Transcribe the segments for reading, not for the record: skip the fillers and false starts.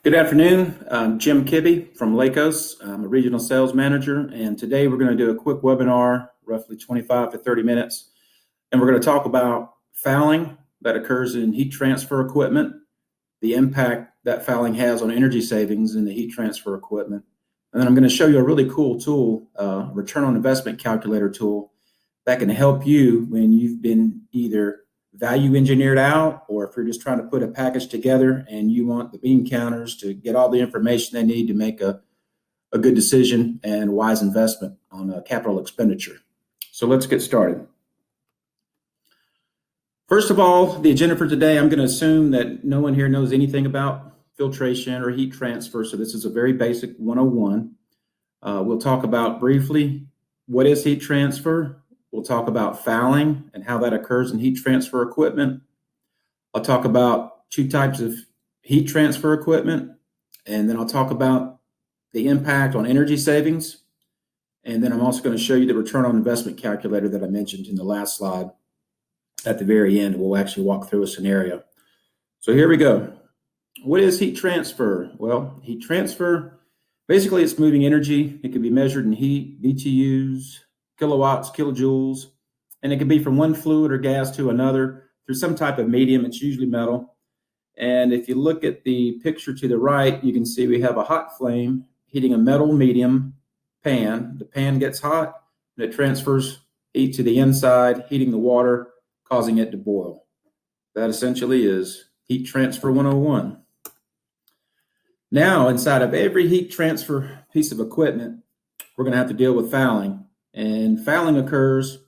Good afternoon. I'm Jim Kibbe from Lakos. I'm a regional sales manager, and today we're going to do a quick webinar, roughly 25 to 30 minutes, and we're going to talk about fouling that occurs in heat transfer equipment, the impact that fouling has on energy savings in the heat transfer equipment, and then I'm going to show you a really cool tool, return on investment calculator tool, that can help you when you've been either value engineered out, or if you're just trying to put a package together and you want the bean counters to get all the information they need to make a good decision and wise investment on a capital expenditure. So let's get started. First of all, the agenda for today, I'm going to assume that no one here knows anything about filtration or heat transfer, so this is a very basic 101. We'll talk about briefly what is heat transfer. We'll talk about fouling and how that occurs in heat transfer equipment. I'll talk about two types of heat transfer equipment, and then I'll talk about the impact on energy savings. And then I'm also going to show you the return on investment calculator that I mentioned in the last slide at the very end. We'll actually walk through a scenario. So here we go. What is heat transfer? Well, heat transfer, basically it's moving energy. It can be measured in heat, BTUs, kilowatts, kilojoules, and it can be from one fluid or gas to another through some type of medium. It's usually metal. And if you look at the picture to the right, you can see we have a hot flame heating a metal medium pan. The pan gets hot and it transfers heat to the inside, heating the water, causing it to boil. That essentially is heat transfer 101. Now, inside of every heat transfer piece of equipment, we're going to have to deal with fouling. And fouling occurs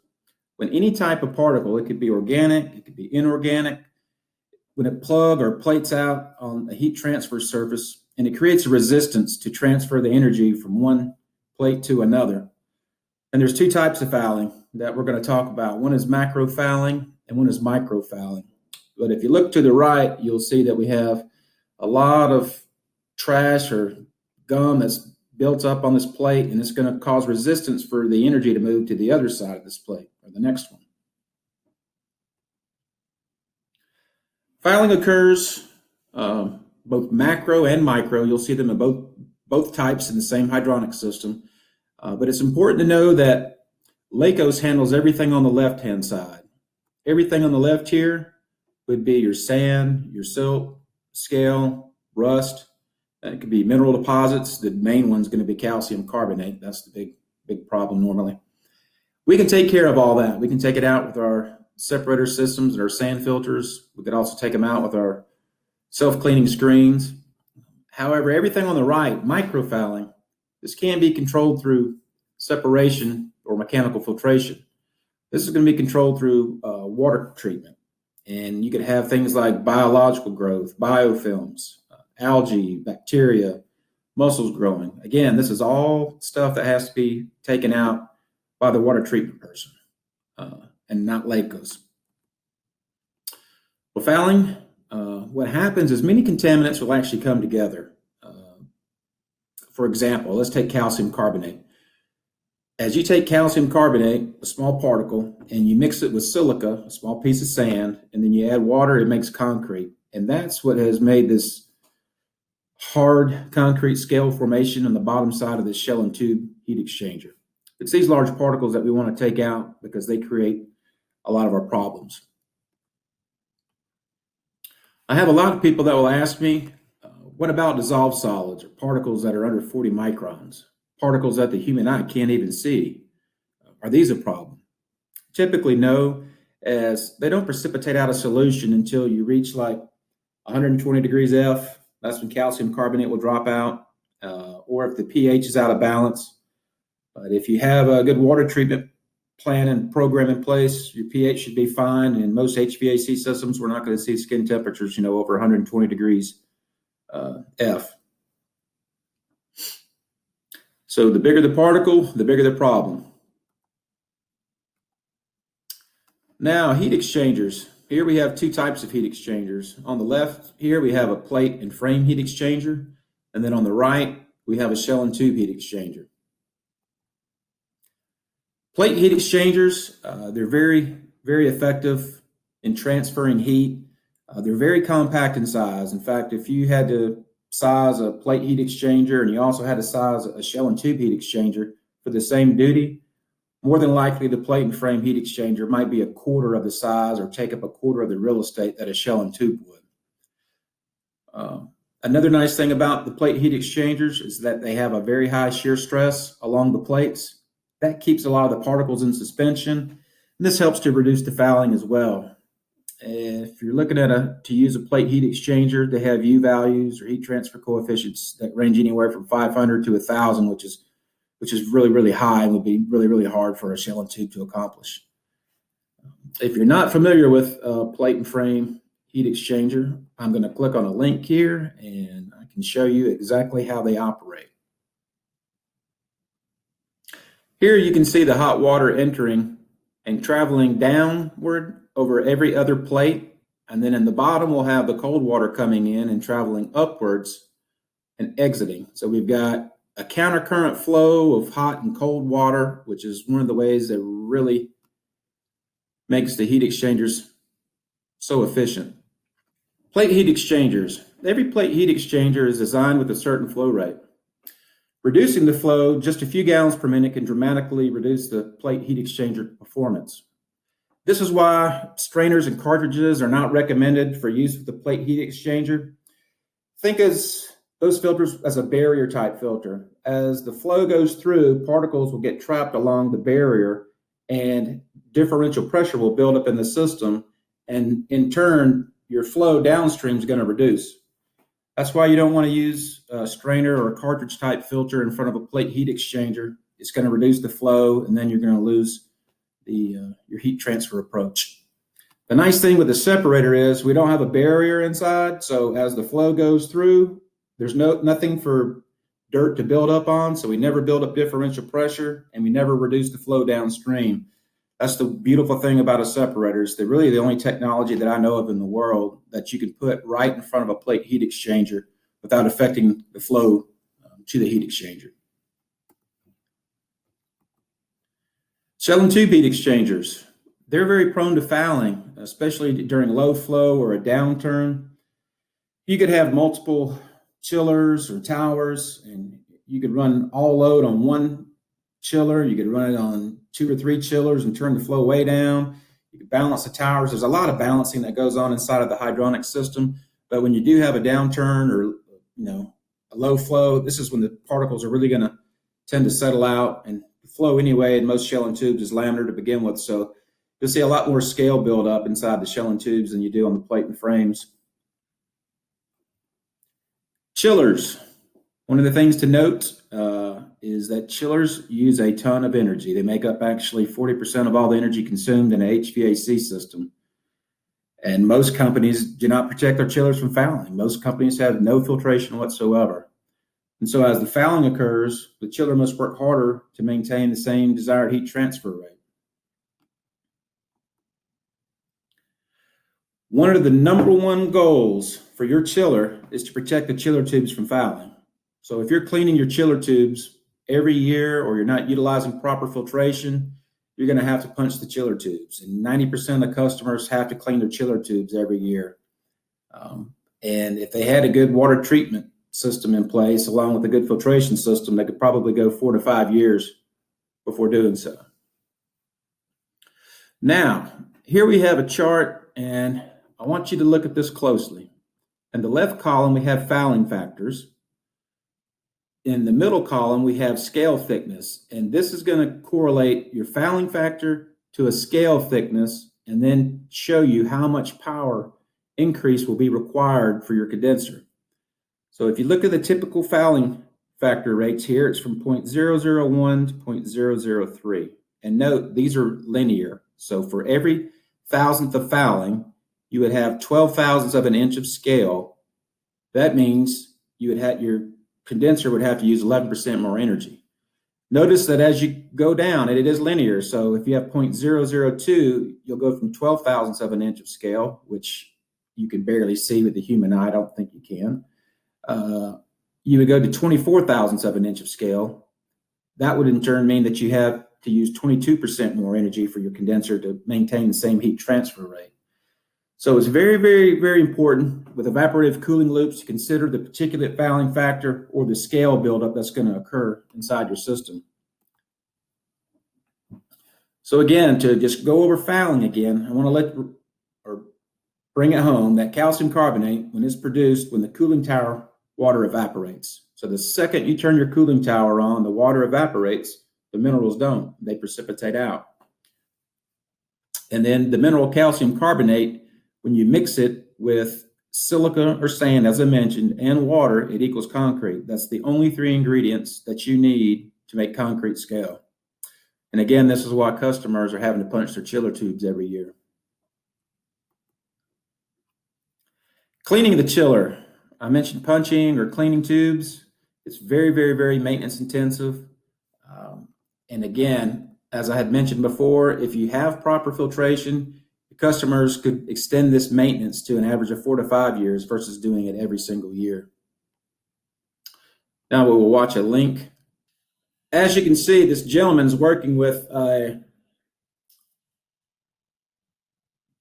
when any type of particle, it could be organic, it could be inorganic, when it plug or plates out on a heat transfer surface, and it creates a resistance to transfer the energy from one plate to another. And there's two types of fouling that we're going to talk about. One is macro fouling and one is micro fouling. But if you look to the right, you'll see that we have a lot of trash or gum that's built up on this plate, and it's going to cause resistance for the energy to move to the other side of this plate, or the next one. Fouling occurs both macro and micro. You'll see them in both types in the same hydronic system. But it's important to know that Lakos handles everything on the left-hand side. Everything on the left here would be your sand, your silt, scale, rust. It could be mineral deposits. The main one's going to be calcium carbonate. That's the big problem normally. We can take care of all that. We can take it out with our separator systems and our sand filters. We could also take them out with our self-cleaning screens. However, everything on the right, microfouling, this can be controlled through separation or mechanical filtration. This is going to be controlled through water treatment. And you could have things like biological growth, biofilms, algae, bacteria, mussels growing. Again, this is all stuff that has to be taken out by the water treatment person and not Lakos. Well, fouling, what happens is many contaminants will actually come together. For example, let's take calcium carbonate. As you take calcium carbonate, a small particle, and you mix it with silica, a small piece of sand, and then you add water, it makes concrete. And that's what has made this hard concrete scale formation on the bottom side of the shell and tube heat exchanger. It's these large particles that we want to take out because they create a lot of our problems. I have a lot of people that will ask me, what about dissolved solids or particles that are under 40 microns, particles that the human eye can't even see? Are these a problem? Typically no, as they don't precipitate out a solution until you reach like 120 degrees F. That's when calcium carbonate will drop out, or if the pH is out of balance. But if you have a good water treatment plan and program in place, your pH should be fine. And in most HVAC systems, we're not going to see skin temperatures, over 120 degrees F. So the bigger the particle, the bigger the problem. Now, heat exchangers. Here we have two types of heat exchangers. On the left here, we have a plate and frame heat exchanger. And then on the right, we have a shell and tube heat exchanger. Plate heat exchangers, they're very, very effective in transferring heat. They're very compact in size. In fact, if you had to size a plate heat exchanger and you also had to size a shell and tube heat exchanger for the same duty, more than likely the plate and frame heat exchanger might be a quarter of the size or take up a quarter of the real estate that a shell and tube would. Another nice thing about the plate heat exchangers is that they have a very high shear stress along the plates. That keeps a lot of the particles in suspension. And this helps to reduce the fouling as well. If you're looking at to use a plate heat exchanger, they have U values or heat transfer coefficients that range anywhere from 500 to 1,000, which is really, really high and would be really, really hard for a shell and tube to accomplish. If you're not familiar with plate and frame heat exchanger, I'm going to click on a link here and I can show you exactly how they operate. Here you can see the hot water entering and traveling downward over every other plate, and then in the bottom we'll have the cold water coming in and traveling upwards and exiting. So we've got a countercurrent flow of hot and cold water, which is one of the ways that really makes the heat exchangers so efficient. Plate heat exchangers. Every plate heat exchanger is designed with a certain flow rate. Reducing the flow just a few gallons per minute can dramatically reduce the plate heat exchanger performance. This is why strainers and cartridges are not recommended for use with the plate heat exchanger. Think as those filters as a barrier type filter. As the flow goes through, particles will get trapped along the barrier and differential pressure will build up in the system, and in turn, your flow downstream is going to reduce. That's why you don't want to use a strainer or a cartridge type filter in front of a plate heat exchanger. It's going to reduce the flow, and then you're going to lose your heat transfer approach. The nice thing with the separator is we don't have a barrier inside, so as the flow goes through, there's nothing for dirt to build up on, so we never build up differential pressure, and we never reduce the flow downstream. That's the beautiful thing about a separator. It's really the only technology that I know of in the world that you can put right in front of a plate heat exchanger without affecting the flow to the heat exchanger. Shell and tube heat exchangers. They're very prone to fouling, especially during low flow or a downturn. You could have multiple chillers or towers, and you could run all load on one chiller. You could run it on 2 or 3 chillers and turn the flow way down. You could balance the towers. There's a lot of balancing that goes on inside of the hydronic system. But when you do have a downturn or a low flow, this is when the particles are really going to tend to settle out. And the flow anyway in most shell and tubes is laminar to begin with. So you'll see a lot more scale build up inside the shell and tubes than you do on the plate and frames. Chillers. One of the things to note is that chillers use a ton of energy. They make up actually 40% of all the energy consumed in an HVAC system. And most companies do not protect their chillers from fouling. Most companies have no filtration whatsoever. And so as the fouling occurs, the chiller must work harder to maintain the same desired heat transfer rate. One of the number one goals for your chiller is to protect the chiller tubes from fouling. So if you're cleaning your chiller tubes every year or you're not utilizing proper filtration, you're going to have to punch the chiller tubes. And 90% of customers have to clean their chiller tubes every year. And if they had a good water treatment system in place, along with a good filtration system, they could probably go 4 to 5 years before doing so. Now, here we have a chart, and I want you to look at this closely. In the left column, we have fouling factors. In the middle column, we have scale thickness, and this is going to correlate your fouling factor to a scale thickness and then show you how much power increase will be required for your condenser. So if you look at the typical fouling factor rates here, it's from 0.001 to 0.003. And note, these are linear. So for every thousandth of fouling, you would have 12 thousandths of an inch of scale. That means you would have your condenser would have to use 11% more energy. Notice that as you go down, it is linear. So if you have 0.002, you'll go from 12 thousandths of an inch of scale, which you can barely see with the human eye. I don't think you can. You would go to 24 thousandths of an inch of scale. That would in turn mean that you have to use 22% more energy for your condenser to maintain the same heat transfer rate. So it's very, very, very important with evaporative cooling loops to consider the particulate fouling factor or the scale buildup that's going to occur inside your system. So again, to just go over fouling again, I want to bring it home that calcium carbonate, when it's produced, when the cooling tower water evaporates. So the second you turn your cooling tower on, the water evaporates, the minerals don't, they precipitate out. And then the mineral calcium carbonate, when you mix it with silica or sand, as I mentioned, and water, it equals concrete. That's the only three ingredients that you need to make concrete scale. And again, this is why customers are having to punch their chiller tubes every year. Cleaning the chiller. I mentioned punching or cleaning tubes. It's very, very, very maintenance intensive. And again, as I had mentioned before, if you have proper filtration, customers could extend this maintenance to an average of 4 to 5 years versus doing it every single year. Now we will watch a link. As you can see, this gentleman's working with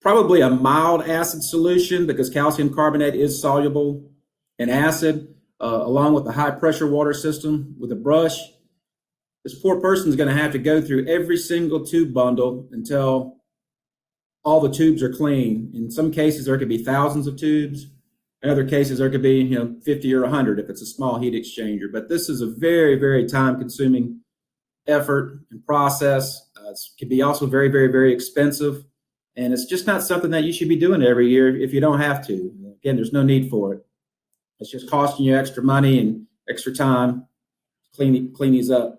probably a mild acid solution because calcium carbonate is soluble in acid, along with the high pressure water system with a brush. This poor person is going to have to go through every single tube bundle until all the tubes are clean. In some cases, there could be thousands of tubes. In other cases, there could be 50 or 100 if it's a small heat exchanger. But this is a very, very time-consuming effort and process. It can be also very, very, very expensive. And it's just not something that you should be doing every year if you don't have to. Again, there's no need for it. It's just costing you extra money and extra time to clean these up.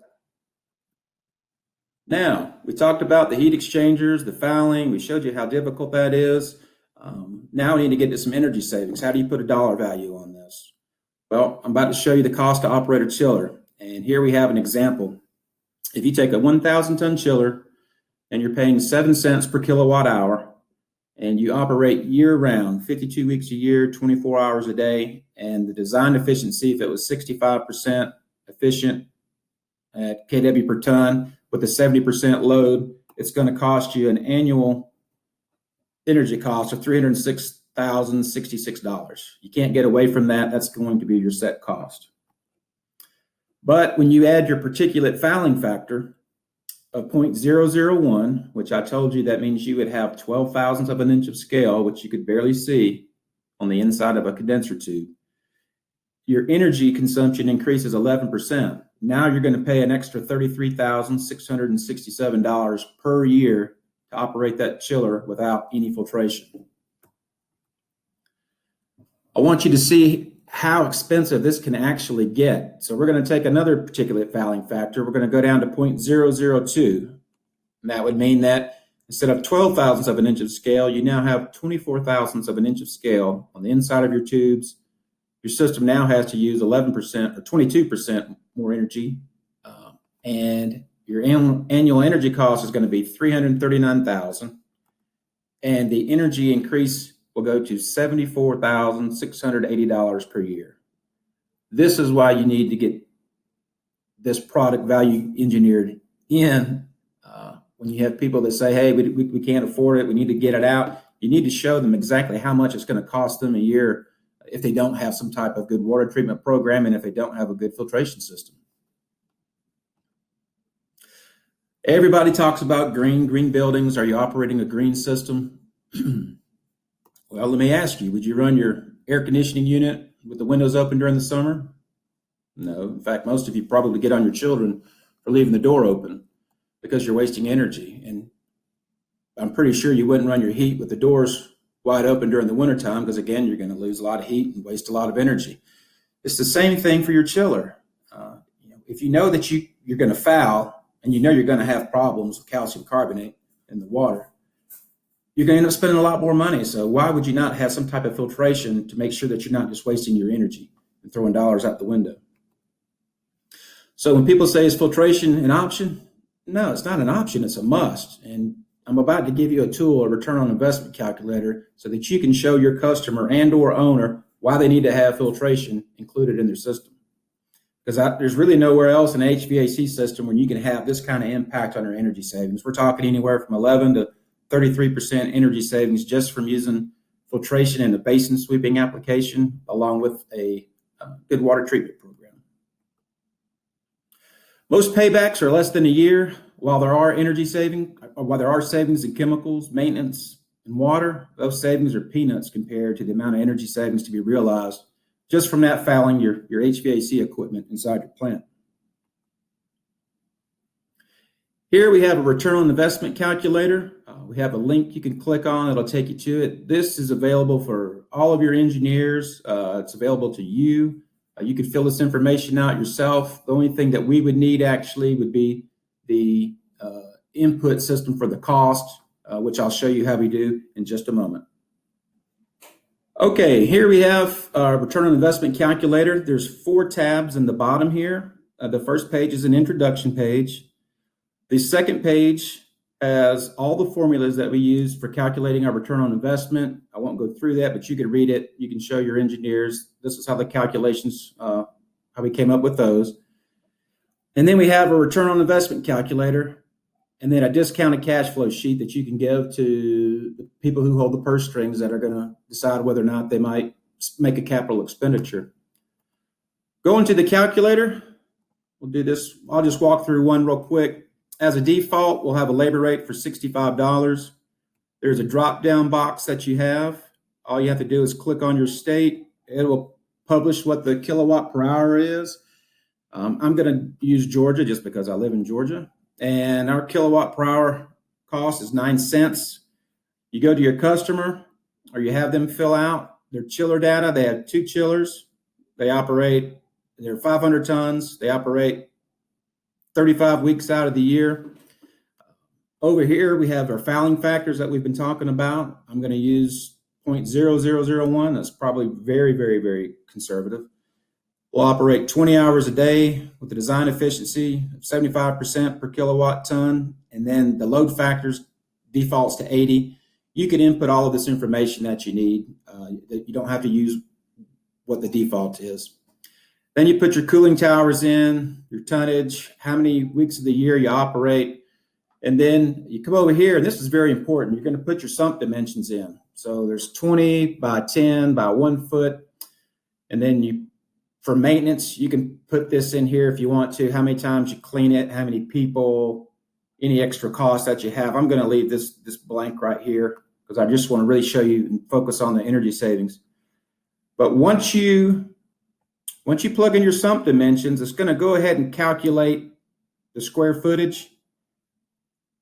Now, we talked about the heat exchangers, the fouling. We showed you how difficult that is. Now we need to get to some energy savings. How do you put a dollar value on this? Well, I'm about to show you the cost to operate a chiller. And here we have an example. If you take a 1,000-ton chiller and you're paying 7 cents per kilowatt hour, and you operate year-round, 52 weeks a year, 24 hours a day, and the design efficiency, if it was 65% efficient at kW per ton, with a 70% load, it's going to cost you an annual energy cost of $306,066. You can't get away from that. That's going to be your set cost. But when you add your particulate fouling factor of 0.001, which I told you that means you would have 12 thousandths of an inch of scale, which you could barely see on the inside of a condenser tube, your energy consumption increases 11%. Now you're going to pay an extra $33,667 per year to operate that chiller without any filtration. I want you to see how expensive this can actually get. So we're going to take another particulate fouling factor. We're going to go down to 0.002. And that would mean that instead of 12 thousandths of an inch of scale, you now have 24 thousandths of an inch of scale on the inside of your tubes. Your system now has to use 11% or 22% more energy, and your annual energy cost is going to be $339,000, and the energy increase will go to $74,680 per year. This is why you need to get this product value engineered in. When you have people that say, hey, we can't afford it, we need to get it out, you need to show them exactly how much it's going to cost them a year if they don't have some type of good water treatment program and if they don't have a good filtration system. Everybody talks about green buildings. Are you operating a green system? Well, let me ask you, would you run your air conditioning unit with the windows open during the summer? No. In fact, most of you probably get on your children for leaving the door open because you're wasting energy. And I'm pretty sure you wouldn't run your heat with the doors wide open during the wintertime because, again, you're going to lose a lot of heat and waste a lot of energy. It's the same thing for your chiller. If you know that you're going to foul and you know you're going to have problems with calcium carbonate in the water, you're going to end up spending a lot more money. So why would you not have some type of filtration to make sure that you're not just wasting your energy and throwing dollars out the window? So when people say, is filtration an option? No, it's not an option. It's a must. And I'm about to give you a tool, a return on investment calculator, so that you can show your customer and or owner why they need to have filtration included in their system. Because there's really nowhere else in an HVAC system where you can have this kind of impact on your energy savings. We're talking anywhere from 11 to 33% energy savings just from using filtration and a basin sweeping application, along with a good water treatment program. Most paybacks are less than a year. While there are savings in chemicals, maintenance, and water, those savings are peanuts compared to the amount of energy savings to be realized just from that fouling your HVAC equipment inside your plant. Here we have a return on investment calculator. We have a link you can click on. It'll take you to it. This is available for all of your engineers. It's available to you. You can fill this information out yourself. The only thing that we would need actually would be the input system for the cost, which I'll show you how we do in just a moment. Okay, here we have our return on investment calculator. There's 4 tabs in the bottom here. The first page is an introduction page. The second page has all the formulas that we use for calculating our return on investment. I won't go through that, but you can read it. You can show your engineers. This is how the calculations, how we came up with those. And then we have a return on investment calculator, and then a discounted cash flow sheet that you can give to the people who hold the purse strings that are going to decide whether or not they might make a capital expenditure. Going to the calculator, we'll do this. I'll just walk through one real quick. As a default, we'll have a labor rate for $65. There's a drop-down box that you have. All you have to do is click on your state. It will publish what the kilowatt per hour is. I'm going to use Georgia just because I live in Georgia. And our kilowatt per hour cost is 9 cents. You go to your customer, or you have them fill out their chiller data. They have 2 chillers. They're 500 tons. They operate 35 weeks out of the year. Over here, we have our fouling factors that we've been talking about. I'm going to use 0.0001. That's probably very, very, very conservative. We'll operate 20 hours a day with a design efficiency of 75% per kilowatt ton. And then the load factors defaults to 80. You can input all of this information that you need. You don't have to use what the default is. Then you put your cooling towers in, your tonnage, how many weeks of the year you operate. And then you come over here, and this is very important. You're going to put your sump dimensions in. So there's 20 by 10 by 1 foot. And then for maintenance, you can put this in here if you want to, how many times you clean it, how many people, any extra costs that you have. I'm going to leave this blank right here because I just want to really show you and focus on the energy savings. But once you plug in your sump dimensions, it's going to go ahead and calculate the square footage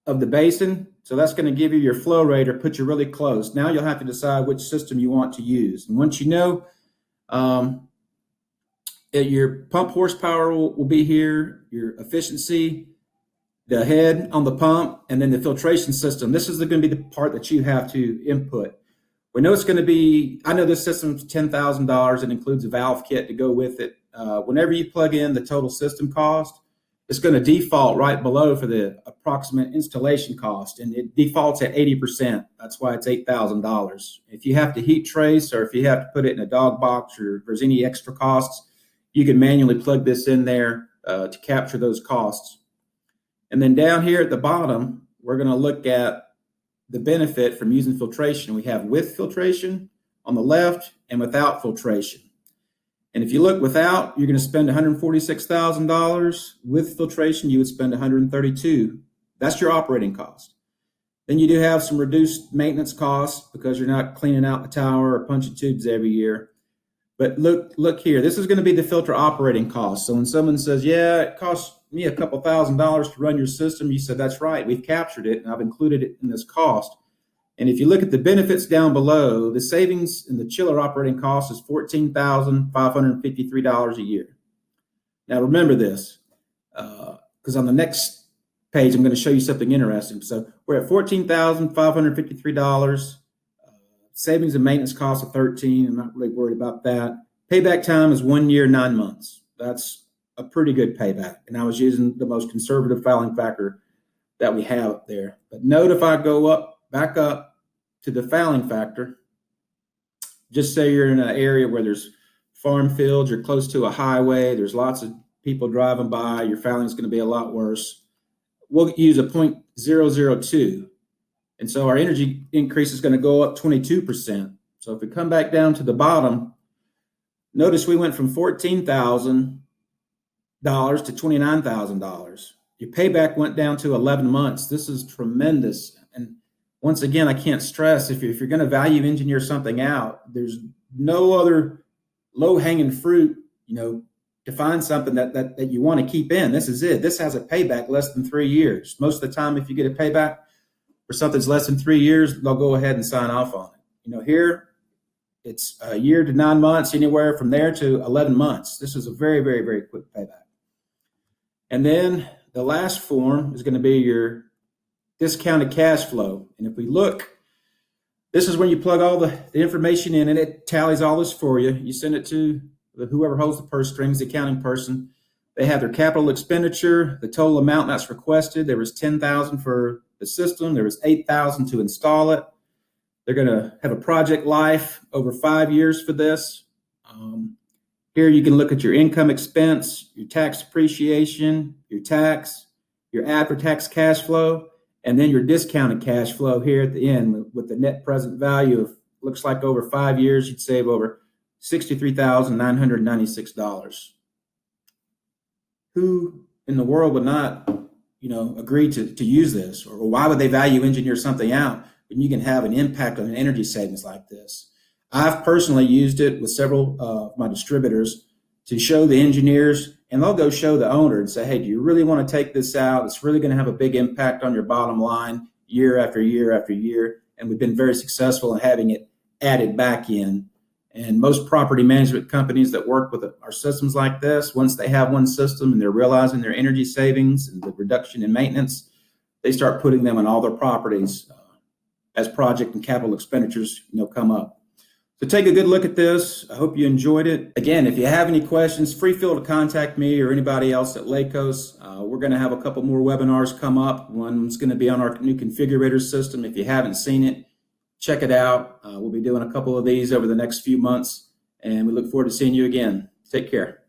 of the basin. So that's going to give you your flow rate or put you really close. Now you'll have to decide which system you want to use. And once you know, your pump horsepower will be here, your efficiency, the head on the pump, and then the filtration system. This is going to be the part that you have to input. We know it's going to be, I know this system's $10,000. It includes a valve kit to go with it. Whenever you plug in the total system cost, it's going to default right below for the approximate installation cost, and it defaults at 80%. That's why it's $8,000. If you have to heat trace or if you have to put it in a dog box or if there's any extra costs, you can manually plug this in there to capture those costs. And then down here at the bottom, we're going to look at the benefit from using filtration. We have with filtration on the left and without filtration. And if you look without, you're going to spend $146,000. With filtration, you would spend $132,000. That's your operating cost. Then you do have some reduced maintenance costs because you're not cleaning out the tower or punching tubes every year. But look here, this is going to be the filter operating cost. So when someone says, yeah, it costs me a couple $1,000s to run your system, you said, that's right, we've captured it and I've included it in this cost. And if you look at the benefits down below, the savings in the chiller operating cost is $14,553 a year. Now remember this, because on the next page, I'm going to show you something interesting. So we're at $14,553. Savings and maintenance costs of $13,000. I'm not really worried about that. Payback time is 1 year, 9 months. That's a pretty good payback. And I was using the most conservative fouling factor that we have up there. But note if I go back up to the fouling factor, just say you're in an area where there's farm fields, you're close to a highway, there's lots of people driving by, your fouling is going to be a lot worse. We'll use a 0.002. And so our energy increase is going to go up 22%. So So if we come back down to the bottom, notice we went from $14,000 to $29,000. Your payback went down to 11 months. This is tremendous. And once again, I can't stress, if you're going to value engineer something out, there's no other low-hanging fruit, to find something that you want to keep in. This is it. This has a payback less than 3 years. Most of the time, if you get a payback for something's less than 3 years, they'll go ahead and sign off on it. Here, it's a year to 9 months, anywhere from there to 11 months. This is a very, very, very quick payback. And then the last form is going to be your discounted cash flow. And if we look, this is when you plug all the information in, and it tallies all this for you. You send it to whoever holds the purse strings, the accounting person. They have their capital expenditure, the total amount that's requested. There was $10,000 for the system. There was $8,000 to install it. They're going to have a project life over 5 years for this. Here you can look at your income expense, your tax depreciation, your tax, your after-tax cash flow, and then your discounted cash flow here at the end with the net present value of, looks like over 5 years, you'd save over $63,996. Who in the world would not, agree to use this? Or why would they value engineer something out when you can have an impact on an energy savings like this? I've personally used it with several of my distributors to show the engineers, and they'll go show the owner and say, hey, do you really want to take this out? It's really going to have a big impact on your bottom line year after year after year. And we've been very successful in having it added back in. And most property management companies that work with our systems like this, once they have one system and they're realizing their energy savings and the reduction in maintenance, they start putting them on all their properties as project and capital expenditures come up. So take a good look at this. I hope you enjoyed it. Again, if you have any questions, feel to contact me or anybody else at Lakos. We're going to have a couple more webinars come up. One's going to be on our new configurator system. If you haven't seen it, check it out. We'll be doing a couple of these over the next few months, and we look forward to seeing you again. Take care.